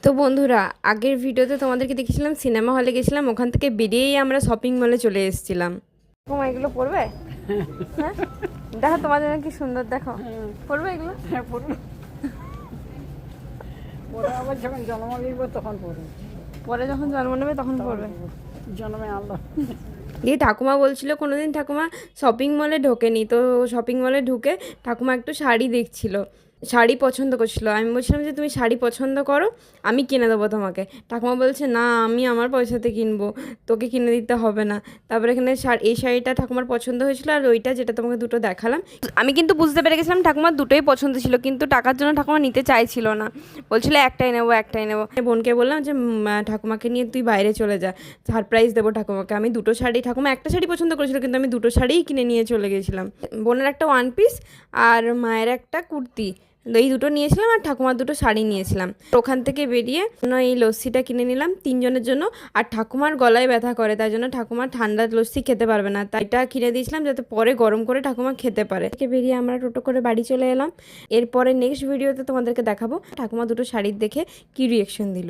তো বন্ধুরা, আগের ভিডিওতে তোমাদেরকে দেখেছিলাম সিনেমা হলে গেছিলাম, ওখান থেকে বেরিয়েই আমরা শপিং মলে চলে এসেছিলাম। তোমার এগুলো পরবে? হ্যাঁ, দেখো তোমাদের কি সুন্দর, দেখো পরবে এগুলো? হ্যাঁ পড়বো। পরে আবার যখন জন্ম নিব তখন পড়বো। পরে যখন জন্ম নেবে তখন পরবে। জন্মে আল্লাহ। দিয়ে ঠাকুমা বলছিল কোনোদিন ঠাকুমা শপিং মলে ঢোকেনি, তো শপিং মলে ঢুকে ঠাকুমা একটু শাড়ি দেখছিল, শাড়ি পছন্দ করছিল। আমি বলছিলাম যে তুমি শাড়ি পছন্দ করো, আমি কিনে দেবো তোমাকে। ঠাকুমা বলছে না, আমি আমার পয়সাতে কিনবো, তোকে কিনে দিতে হবে না। তারপরে এখানে এই শাড়িটা ঠাকুমার পছন্দ হয়েছিল, আর ওইটা যেটা তোমাকে দুটো দেখালাম। আমি কিন্তু বুঝতে পেরে গেছিলাম ঠাকুমার দুটোই পছন্দ ছিল, কিন্তু টাকার জন্য ঠাকুমা নিতে চাইছিল না, বলছিল একটাই নেবো একটাই নেবো। বোনকে বললাম যে ঠাকুমাকে নিয়ে তুই বাইরে চলে যা, সারপ্রাইজ দেবো ঠাকুমাকে। আমি দুটো শাড়ি, ঠাকুমা একটা শাড়ি পছন্দ করেছিল কিন্তু আমি দুটো শাড়িই কিনে নিয়ে চলে গেছিলাম। বোনের একটা ওয়ান পিস আর মায়ের একটা কুর্তি, এই দুটো নিয়েছিলাম, আর ঠাকুমার দুটো শাড়ি নিয়েছিলাম। ওখান থেকে বেরিয়ে এই লস্যিটা কিনে নিলাম তিনজনের জন্য। আর ঠাকুমার গলায় ব্যথা করে, তাই জন্য ঠাকুমা ঠান্ডা লস্যি খেতে পারবে না, তাই এটা কিনে দিয়েছিলাম যাতে পরে গরম করে ঠাকুমা খেতে পারে। থেকে বেরিয়ে আমরা টোটো করে বাড়ি চলে এলাম। এরপরে নেক্সট ভিডিওতে তোমাদেরকে দেখাবো ঠাকুমা দুটো শাড়ির দেখে কি রিয়েকশন দিল।